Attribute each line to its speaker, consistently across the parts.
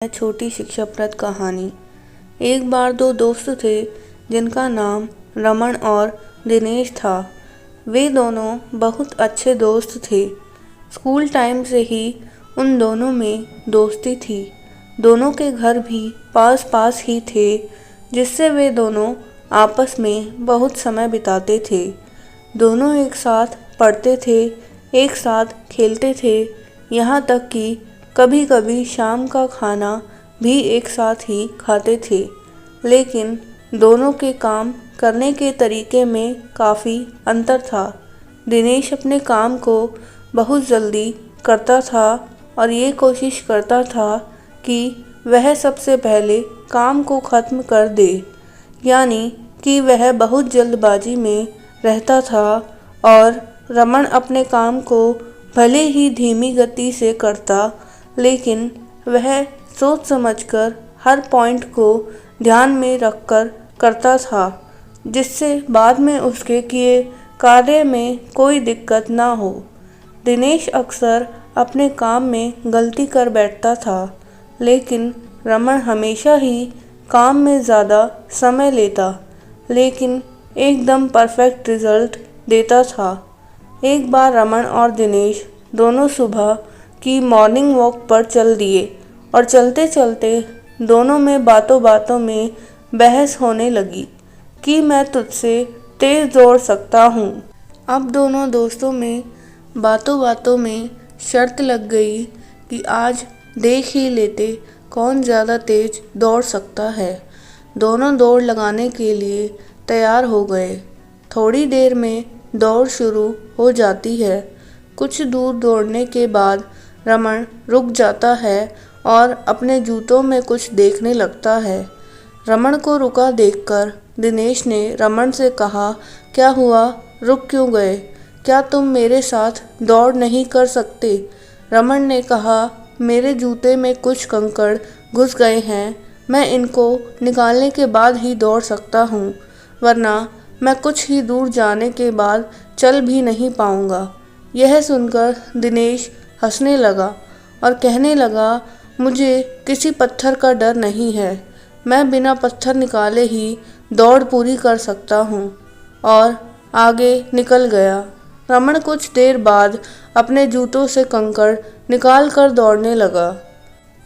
Speaker 1: छोटी शिक्षाप्रद कहानी। एक बार दो दोस्त थे जिनका नाम रमन और दिनेश था। वे दोनों बहुत अच्छे दोस्त थे। स्कूल टाइम से ही उन दोनों में दोस्ती थी। दोनों के घर भी पास पास ही थे, जिससे वे दोनों आपस में बहुत समय बिताते थे। दोनों एक साथ पढ़ते थे, एक साथ खेलते थे, यहाँ तक कि कभी कभी शाम का खाना भी एक साथ ही खाते थे। लेकिन दोनों के काम करने के तरीके में काफ़ी अंतर था। दिनेश अपने काम को बहुत जल्दी करता था और ये कोशिश करता था कि वह सबसे पहले काम को ख़त्म कर दे, यानी कि वह बहुत जल्दबाजी में रहता था। और रमन अपने काम को भले ही धीमी गति से करता, लेकिन वह सोच समझकर हर पॉइंट को ध्यान में रखकर करता था, जिससे बाद में उसके किए कार्य में कोई दिक्कत ना हो। दिनेश अक्सर अपने काम में गलती कर बैठता था, लेकिन रमन हमेशा ही काम में ज़्यादा समय लेता, लेकिन एकदम परफेक्ट रिजल्ट देता था। एक बार रमन और दिनेश दोनों सुबह की मॉर्निंग वॉक पर चल दिए और चलते चलते दोनों में बातों बातों में बहस होने लगी कि मैं तुझसे तेज दौड़ सकता हूँ। अब दोनों दोस्तों में बातों बातों में शर्त लग गई कि आज देख ही लेते कौन ज़्यादा तेज दौड़ सकता है। दोनों दौड़ लगाने के लिए तैयार हो गए। थोड़ी देर में दौड़ शुरू हो जाती है। कुछ दूर दौड़ने के बाद रमन रुक जाता है और अपने जूतों में कुछ देखने लगता है। रमन को रुका देखकर दिनेश ने रमन से कहा, क्या हुआ, रुक क्यों गए? क्या तुम मेरे साथ दौड़ नहीं कर सकते? रमन ने कहा, मेरे जूते में कुछ कंकड़ घुस गए हैं, मैं इनको निकालने के बाद ही दौड़ सकता हूँ, वरना मैं कुछ ही दूर जाने के बाद चल भी नहीं पाऊँगा। यह सुनकर दिनेश हंसने लगा और कहने लगा, मुझे किसी पत्थर का डर नहीं है, मैं बिना पत्थर निकाले ही दौड़ पूरी कर सकता हूँ, और आगे निकल गया। रमन कुछ देर बाद अपने जूतों से कंकड़ निकाल कर दौड़ने लगा।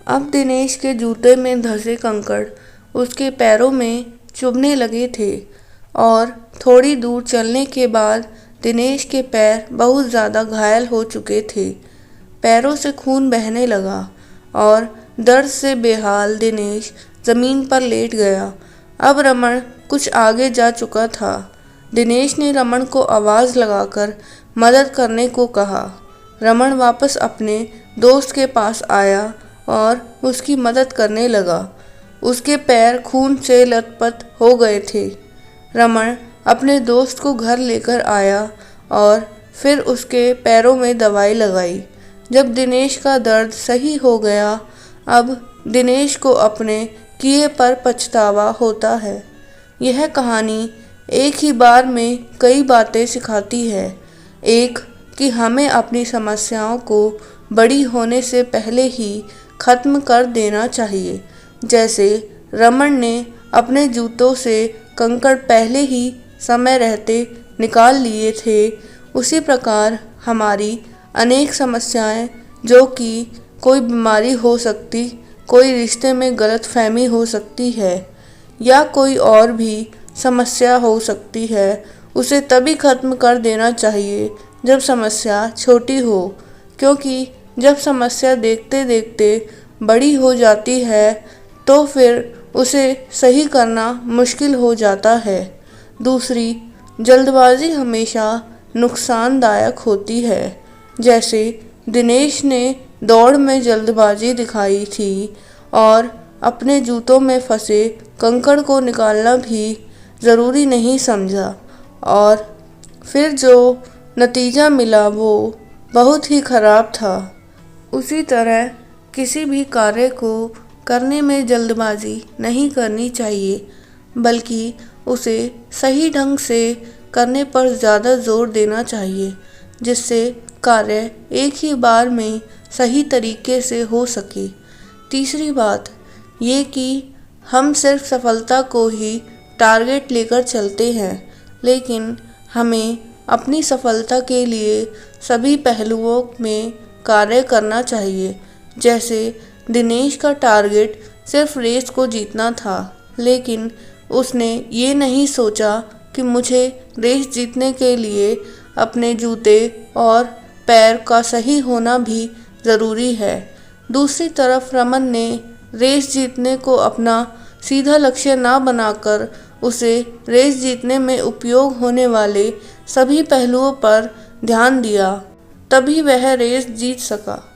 Speaker 1: अब दिनेश के जूते में धंसे कंकड़ उसके पैरों में चुभने लगे थे और थोड़ी दूर चलने के बाद दिनेश के पैर बहुत ज़्यादा घायल हो चुके थे। पैरों से खून बहने लगा और दर्द से बेहाल दिनेश ज़मीन पर लेट गया। अब रमन कुछ आगे जा चुका था। दिनेश ने रमन को आवाज़ लगाकर मदद करने को कहा। रमन वापस अपने दोस्त के पास आया और उसकी मदद करने लगा। उसके पैर खून से लथपथ हो गए थे। रमन अपने दोस्त को घर लेकर आया और फिर उसके पैरों में दवाई लगाई। जब दिनेश का दर्द सही हो गया, अब दिनेश को अपने किए पर पछतावा होता है। यह कहानी एक ही बार में कई बातें सिखाती है। एक, कि हमें अपनी समस्याओं को बड़ी होने से पहले ही ख़त्म कर देना चाहिए। जैसे रमन ने अपने जूतों से कंकड़ पहले ही समय रहते निकाल लिए थे, उसी प्रकार हमारी अनेक समस्याएं, जो कि कोई बीमारी हो सकती, कोई रिश्ते में गलतफहमी हो सकती है, या कोई और भी समस्या हो सकती है, उसे तभी ख़त्म कर देना चाहिए जब समस्या छोटी हो, क्योंकि जब समस्या देखते देखते बड़ी हो जाती है तो फिर उसे सही करना मुश्किल हो जाता है। दूसरी, जल्दबाजी हमेशा नुकसानदायक होती है। जैसे दिनेश ने दौड़ में जल्दबाजी दिखाई थी और अपने जूतों में फंसे कंकड़ को निकालना भी ज़रूरी नहीं समझा, और फिर जो नतीजा मिला वो बहुत ही ख़राब था। उसी तरह किसी भी कार्य को करने में जल्दबाजी नहीं करनी चाहिए, बल्कि उसे सही ढंग से करने पर ज़्यादा जोर देना चाहिए, जिससे कार्य एक ही बार में सही तरीके से हो सके। तीसरी बात ये कि हम सिर्फ सफलता को ही टारगेट लेकर चलते हैं, लेकिन हमें अपनी सफलता के लिए सभी पहलुओं में कार्य करना चाहिए। जैसे दिनेश का टारगेट सिर्फ रेस को जीतना था, लेकिन उसने ये नहीं सोचा कि मुझे रेस जीतने के लिए अपने जूते और पैर का सही होना भी ज़रूरी है। दूसरी तरफ रमन ने रेस जीतने को अपना सीधा लक्ष्य ना बनाकर उसे रेस जीतने में उपयोग होने वाले सभी पहलुओं पर ध्यान दिया, तभी वह रेस जीत सका।